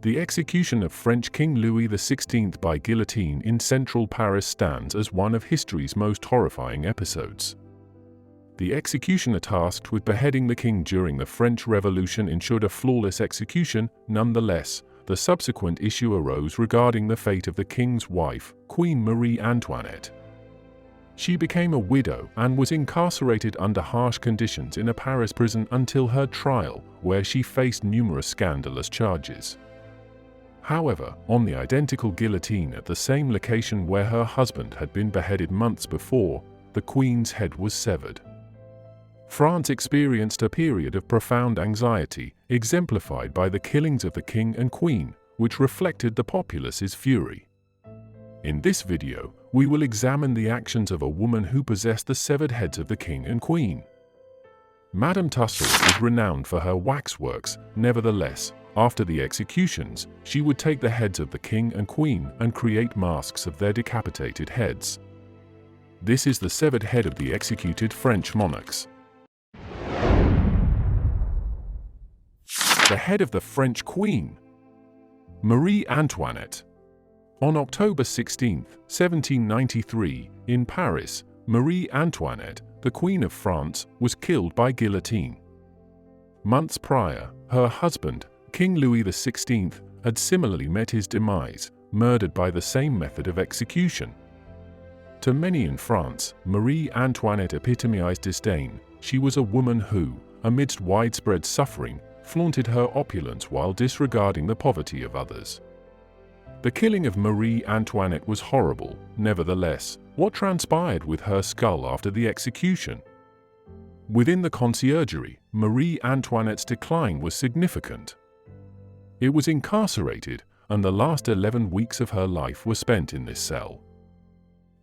The execution of French King Louis XVI by guillotine in central Paris stands as one of history's most horrifying episodes. The executioner tasked with beheading the king during the French Revolution ensured a flawless execution. Nonetheless, the subsequent issue arose regarding the fate of the king's wife, Queen Marie Antoinette. She became a widow and was incarcerated under harsh conditions in a Paris prison until her trial, where she faced numerous scandalous charges. However, on the identical guillotine at the same location where her husband had been beheaded months before, the Queen's head was severed. France experienced a period of profound anxiety, exemplified by the killings of the King and Queen, which reflected the populace's fury. In this video, we will examine the actions of a woman who possessed the severed heads of the King and Queen. Madame Tussaud is renowned for her waxworks. Nevertheless, after the executions, she would take the heads of the King and Queen and create masks of their decapitated heads. This is the severed head of the executed French monarchs. The head of the French Queen, Marie Antoinette. On October 16, 1793, in Paris, Marie Antoinette, the Queen of France, was killed by guillotine. Months prior, her husband, King Louis XVI, had similarly met his demise, murdered by the same method of execution. To many in France, Marie Antoinette epitomized disdain. She was a woman who, amidst widespread suffering, flaunted her opulence while disregarding the poverty of others. The killing of Marie Antoinette was horrible. Nevertheless, what transpired with her skull after the execution? Within the conciergerie, Marie Antoinette's decline was significant. It was incarcerated, and the last 11 weeks of her life were spent in this cell.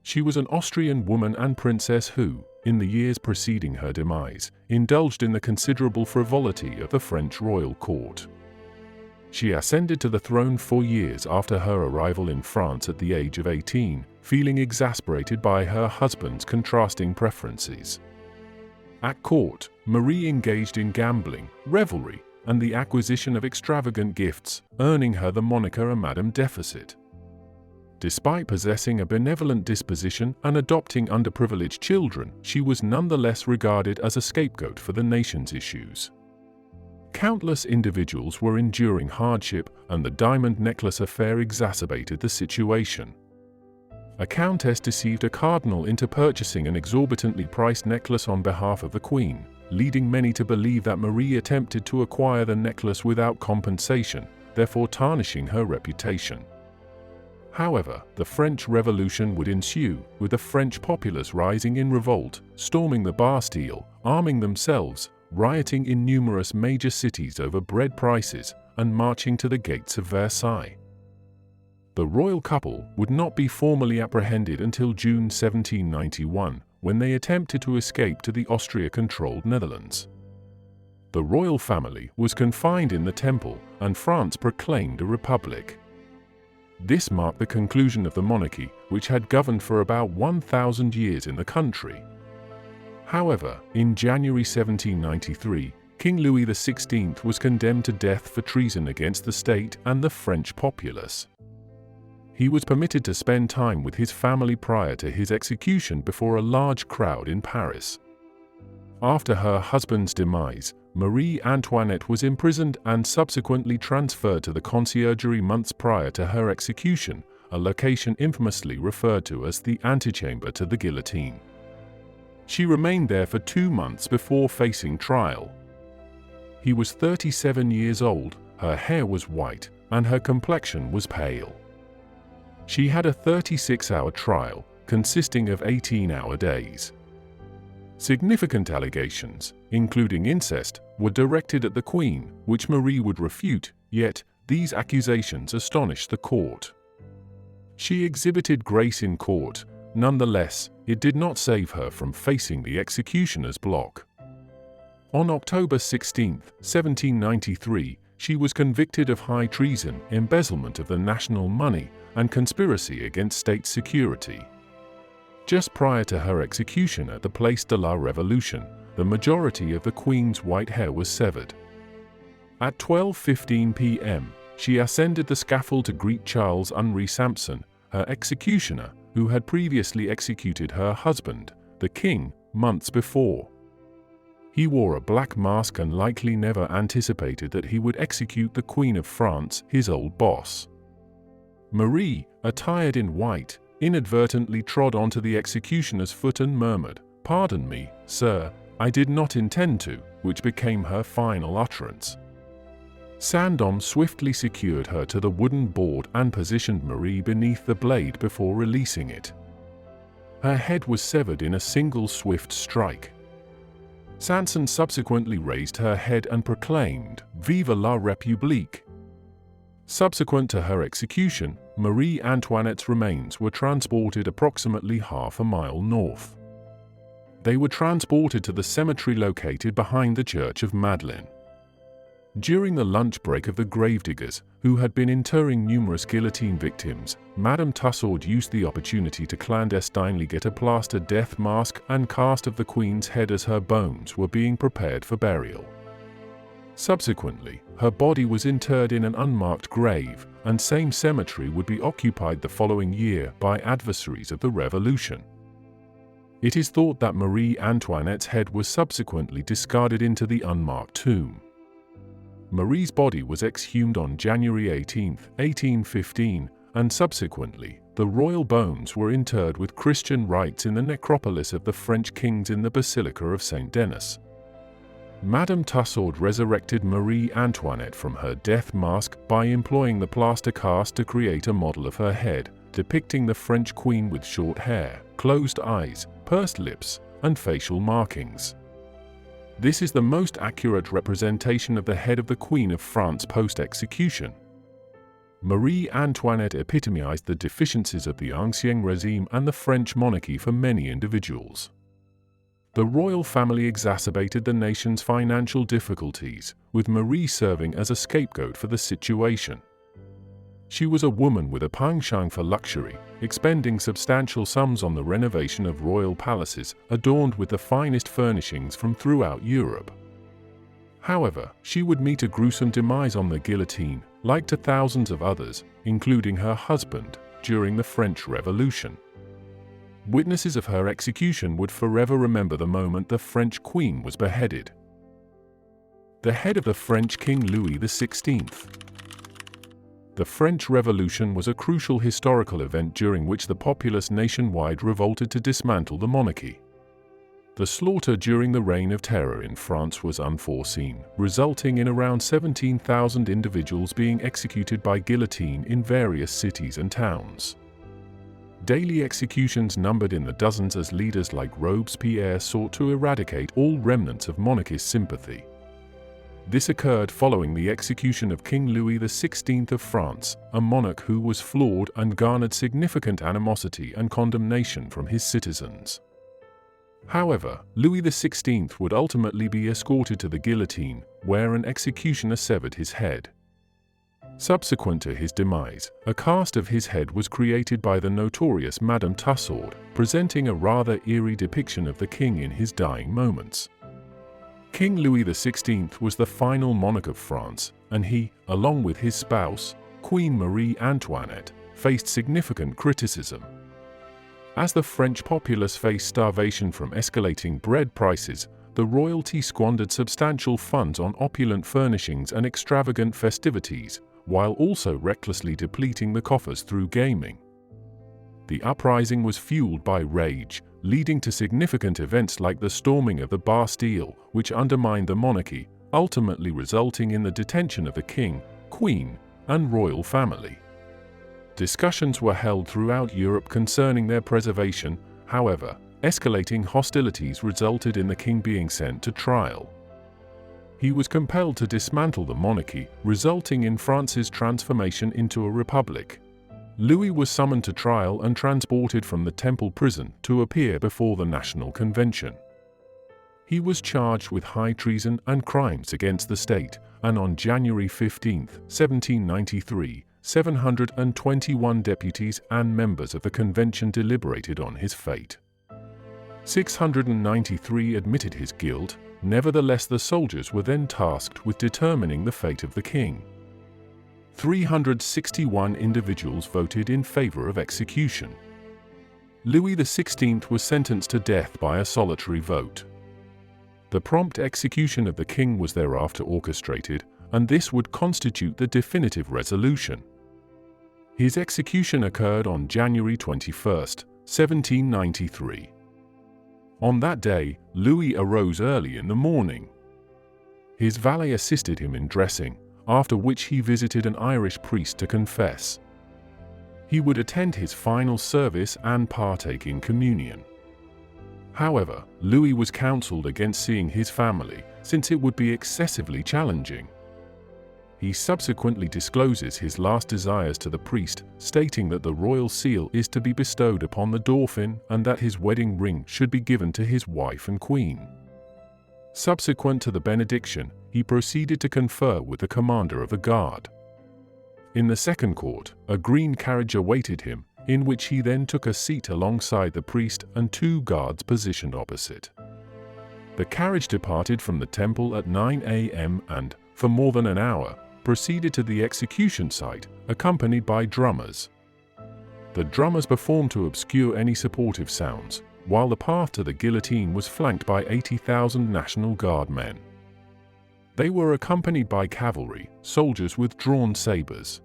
She was an Austrian woman and princess who, in the years preceding her demise, indulged in the considerable frivolity of the French royal court. She ascended to the throne 4 years after her arrival in France at the age of 18, feeling exasperated by her husband's contrasting preferences. At court, Marie engaged in gambling, revelry, and the acquisition of extravagant gifts, earning her the moniker Madame Deficit. Despite possessing a benevolent disposition and adopting underprivileged children, she was nonetheless regarded as a scapegoat for the nation's issues. Countless individuals were enduring hardship, and the diamond necklace affair exacerbated the situation. A countess deceived a cardinal into purchasing an exorbitantly priced necklace on behalf of the Queen, leading many to believe that Marie attempted to acquire the necklace without compensation, therefore tarnishing her reputation. However, the French Revolution would ensue, with the French populace rising in revolt, storming the Bastille, arming themselves, rioting in numerous major cities over bread prices, and marching to the gates of Versailles. The royal couple would not be formally apprehended until June 1791, when they attempted to escape to the Austria-controlled Netherlands. The royal family was confined in the Temple, and France proclaimed a republic. This marked the conclusion of the monarchy, which had governed for about 1,000 years in the country. However, in January 1793, King Louis XVI was condemned to death for treason against the state and the French populace. He was permitted to spend time with his family prior to his execution before a large crowd in Paris. After her husband's demise, Marie Antoinette was imprisoned and subsequently transferred to the conciergerie months prior to her execution, a location infamously referred to as the antechamber to the guillotine. She remained there for 2 months before facing trial. He was 37 years old, her hair was white, and her complexion was pale. She had a 36-hour trial, consisting of 18-hour days. Significant allegations, including incest, were directed at the Queen, which Marie would refute, yet these accusations astonished the court. She exhibited grace in court. Nonetheless, it did not save her from facing the executioner's block. On October 16, 1793, she was convicted of high treason, embezzlement of the national money, and conspiracy against state security. Just prior to her execution at the Place de la Révolution, the majority of the Queen's white hair was severed. At 12:15 p.m., she ascended the scaffold to greet Charles Henri Sampson, her executioner, who had previously executed her husband, the king, months before. He wore a black mask and likely never anticipated that he would execute the Queen of France, his old boss. Marie, attired in white, inadvertently trod onto the executioner's foot and murmured, "Pardon me, sir, I did not intend to," which became her final utterance. Saint-Homme swiftly secured her to the wooden board and positioned Marie beneath the blade before releasing it. Her head was severed in a single swift strike. Sampson subsequently raised her head and proclaimed, "Vive la République!" Subsequent to her execution, Marie Antoinette's remains were transported approximately half a mile north. They were transported to the cemetery located behind the Church of Madeleine. During the lunch break of the gravediggers, who had been interring numerous guillotine victims, Madame Tussaud used the opportunity to clandestinely get a plaster death mask and cast of the Queen's head as her bones were being prepared for burial. Subsequently, her body was interred in an unmarked grave, and same cemetery would be occupied the following year by adversaries of the Revolution. It is thought that Marie Antoinette's head was subsequently discarded into the unmarked tomb. Marie's body was exhumed on January 18, 1815, and subsequently, the royal bones were interred with Christian rites in the necropolis of the French kings in the Basilica of Saint Denis. Madame Tussaud resurrected Marie Antoinette from her death mask by employing the plaster cast to create a model of her head, depicting the French queen with short hair, closed eyes, pursed lips, and facial markings. This is the most accurate representation of the head of the Queen of France post-execution. Marie Antoinette epitomized the deficiencies of the Ancien Régime and the French monarchy for many individuals. The royal family exacerbated the nation's financial difficulties, with Marie serving as a scapegoat for the situation. She was a woman with a penchant for luxury, expending substantial sums on the renovation of royal palaces adorned with the finest furnishings from throughout Europe. However, she would meet a gruesome demise on the guillotine, like to thousands of others, including her husband, during the French Revolution. Witnesses of her execution would forever remember the moment the French Queen was beheaded. The head of the French King Louis XVI. The French Revolution was a crucial historical event during which the populace nationwide revolted to dismantle the monarchy. The slaughter during the Reign of Terror in France was unforeseen, resulting in around 17,000 individuals being executed by guillotine in various cities and towns. Daily executions numbered in the dozens as leaders like Robespierre sought to eradicate all remnants of monarchist sympathy. This occurred following the execution of King Louis XVI of France, a monarch who was flawed and garnered significant animosity and condemnation from his citizens. However, Louis XVI would ultimately be escorted to the guillotine, where an executioner severed his head. Subsequent to his demise, a cast of his head was created by the notorious Madame Tussaud, presenting a rather eerie depiction of the king in his dying moments. King Louis XVI was the final monarch of France, and he, along with his spouse, Queen Marie Antoinette, faced significant criticism. As the French populace faced starvation from escalating bread prices, the royalty squandered substantial funds on opulent furnishings and extravagant festivities, while also recklessly depleting the coffers through gaming. The uprising was fueled by rage, leading to significant events like the storming of the Bastille, which undermined the monarchy, ultimately resulting in the detention of the king, queen, and royal family. Discussions were held throughout Europe concerning their preservation. However, escalating hostilities resulted in the king being sent to trial. He was compelled to dismantle the monarchy, resulting in France's transformation into a republic. Louis was summoned to trial and transported from the Temple prison to appear before the National Convention. He was charged with high treason and crimes against the state, and on January 15, 1793, 721 deputies and members of the convention deliberated on his fate. 693 admitted his guilt. Nevertheless, the soldiers were then tasked with determining the fate of the king. 361 individuals voted in favor of execution. Louis XVI was sentenced to death by a solitary vote. The prompt execution of the king was thereafter orchestrated, and this would constitute the definitive resolution. His execution occurred on January 21, 1793. On that day, Louis arose early in the morning. His valet assisted him in dressing, after which he visited an Irish priest to confess. He would attend his final service and partake in communion. However, Louis was counseled against seeing his family, since it would be excessively challenging. He subsequently discloses his last desires to the priest, stating that the royal seal is to be bestowed upon the Dauphin and that his wedding ring should be given to his wife and queen. Subsequent to the benediction, he proceeded to confer with the commander of the guard. In the second court, a green carriage awaited him, in which he then took a seat alongside the priest and two guards positioned opposite. The carriage departed from the temple at 9 a.m. and, for more than an hour, proceeded to the execution site, accompanied by drummers. The drummers performed to obscure any supportive sounds, while the path to the guillotine was flanked by 80,000 National Guard men. They were accompanied by cavalry, soldiers with drawn sabers.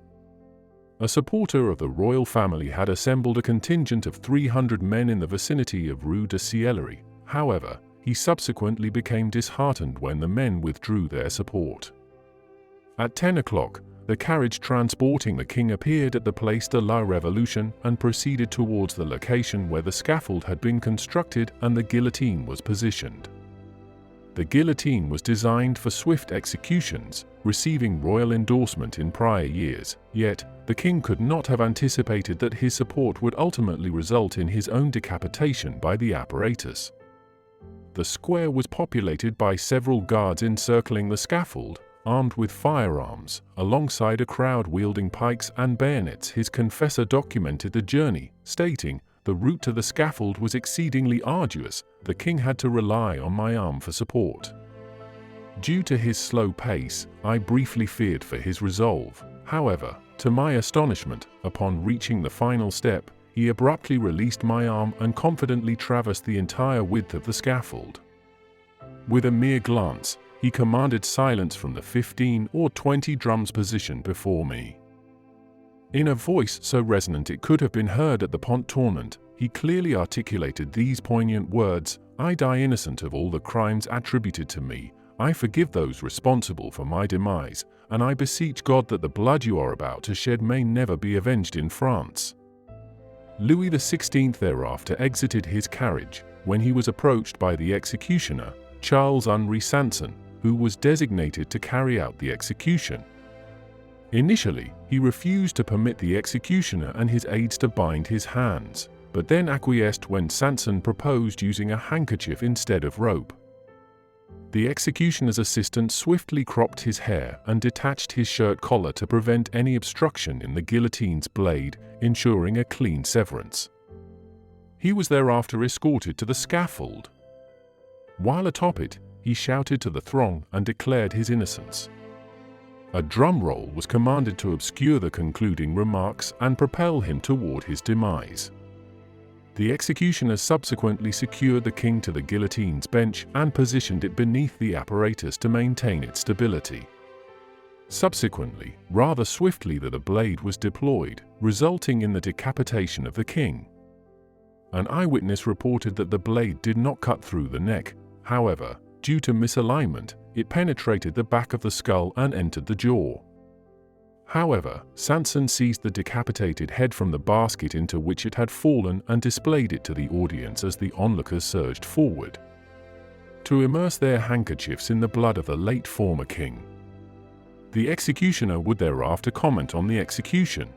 A supporter of the royal family had assembled a contingent of 300 men in the vicinity of Rue de Sillery. However, he subsequently became disheartened when the men withdrew their support. At 10 o'clock, the carriage transporting the king appeared at the Place de la Révolution and proceeded towards the location where the scaffold had been constructed and the guillotine was positioned. The guillotine was designed for swift executions, receiving royal endorsement in prior years, yet the king could not have anticipated that his support would ultimately result in his own decapitation by the apparatus. The square was populated by several guards encircling the scaffold, armed with firearms, alongside a crowd wielding pikes and bayonets. His confessor documented the journey, stating, "The route to the scaffold was exceedingly arduous. The king had to rely on my arm for support." Due to his slow pace, I briefly feared for his resolve. However, to my astonishment, upon reaching the final step, he abruptly released my arm and confidently traversed the entire width of the scaffold. With a mere glance, he commanded silence from the 15 or 20 drums positioned before me. In a voice so resonant it could have been heard at the Pont Tournant, he clearly articulated these poignant words: "I die innocent of all the crimes attributed to me. I forgive those responsible for my demise, and I beseech God that the blood you are about to shed may never be avenged in France." Louis XVI thereafter exited his carriage, when he was approached by the executioner, Charles-Henri Sanson, who was designated to carry out the execution. Initially, he refused to permit the executioner and his aides to bind his hands, but then acquiesced when Sanson proposed using a handkerchief instead of rope. The executioner's assistant swiftly cropped his hair and detached his shirt collar to prevent any obstruction in the guillotine's blade, ensuring a clean severance. He was thereafter escorted to the scaffold. While atop it, he shouted to the throng and declared his innocence. A drum roll was commanded to obscure the concluding remarks and propel him toward his demise. The executioner subsequently secured the king to the guillotine's bench and positioned it beneath the apparatus to maintain its stability. Subsequently, rather swiftly, the blade was deployed, resulting in the decapitation of the king. An eyewitness reported that the blade did not cut through the neck. However, due to misalignment, it penetrated the back of the skull and entered the jaw. However, Sanson seized the decapitated head from the basket into which it had fallen and displayed it to the audience as the onlookers surged forward to immerse their handkerchiefs in the blood of the late former king. The executioner would thereafter comment on the execution.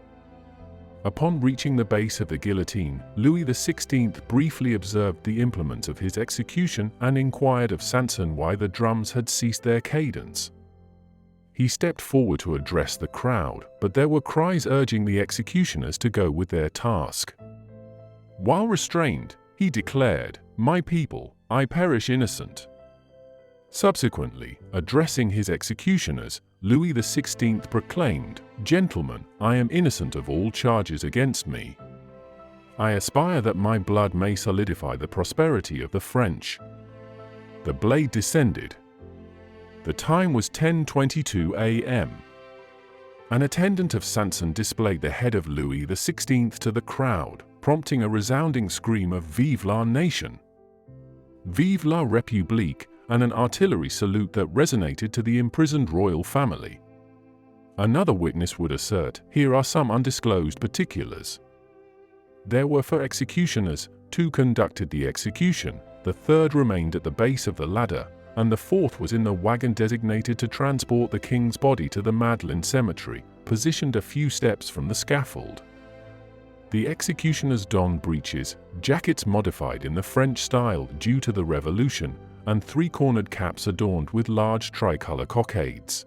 Upon reaching the base of the guillotine, Louis XVI briefly observed the implements of his execution and inquired of Sanson why the drums had ceased their cadence. He stepped forward to address the crowd, but there were cries urging the executioners to go with their task. While restrained, he declared, "My people, I perish innocent." Subsequently, addressing his executioners, Louis XVI proclaimed, "Gentlemen, I am innocent of all charges against me. I aspire that my blood may solidify the prosperity of the French." The blade descended. The time was 10:22 a.m. An attendant of Sanson displayed the head of Louis XVI to the crowd, prompting a resounding scream of "Vive la nation! Vive la République!" and an artillery salute that resonated to the imprisoned royal family. Another witness would assert, "Here are some undisclosed particulars. There were 4 executioners, 2 conducted the execution, the 3rd remained at the base of the ladder, and the 4th was in the wagon designated to transport the king's body to the Madeleine Cemetery, positioned a few steps from the scaffold." The executioners donned breeches, jackets modified in the French style due to the Revolution, and 3-cornered caps adorned with large tricolor cockades.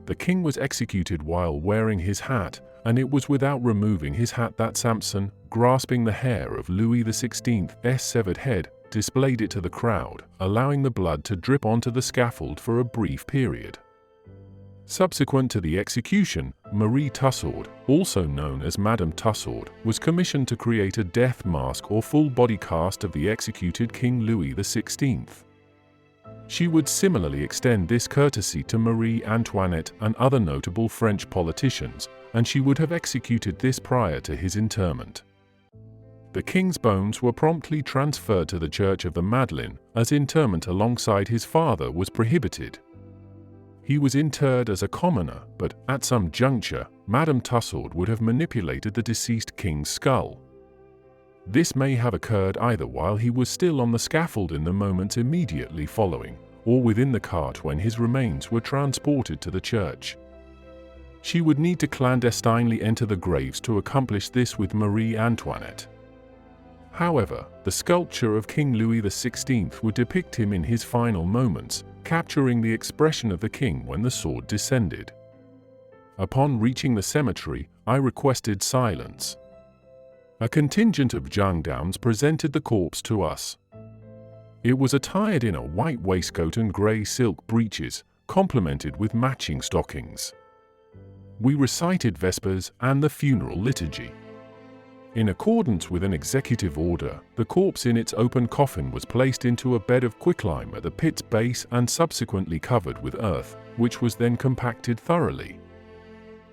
The king was executed while wearing his hat, and it was without removing his hat that Samson, grasping the hair of Louis XVI's severed head, displayed it to the crowd, allowing the blood to drip onto the scaffold for a brief period. Subsequent to the execution, Marie Tussaud, also known as Madame Tussaud, was commissioned to create a death mask or full-body cast of the executed King Louis XVI. She would similarly extend this courtesy to Marie Antoinette and other notable French politicians, and she would have executed this prior to his interment. The king's bones were promptly transferred to the Church of the Madeleine, as interment alongside his father was prohibited. He was interred as a commoner, but, at some juncture, Madame Tussaud would have manipulated the deceased king's skull. This may have occurred either while he was still on the scaffold in the moments immediately following, or within the cart when his remains were transported to the church. She would need to clandestinely enter the graves to accomplish this with Marie Antoinette. However, the sculpture of King Louis XVI would depict him in his final moments, capturing the expression of the king when the sword descended. Upon reaching the cemetery, I requested silence. A contingent of gendarmes presented the corpse to us. It was attired in a white waistcoat and grey silk breeches, complemented with matching stockings. We recited Vespers and the funeral liturgy. In accordance with an executive order, the corpse in its open coffin was placed into a bed of quicklime at the pit's base and subsequently covered with earth, which was then compacted thoroughly.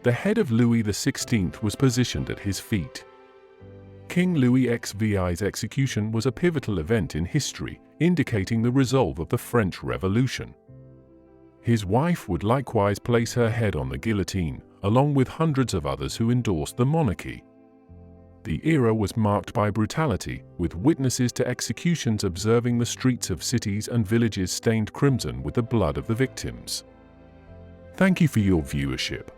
The head of Louis XVI was positioned at his feet. King Louis XVI's execution was a pivotal event in history, indicating the resolve of the French Revolution. His wife would likewise place her head on the guillotine, along with hundreds of others who endorsed the monarchy. The era was marked by brutality, with witnesses to executions observing the streets of cities and villages stained crimson with the blood of the victims. Thank you for your viewership.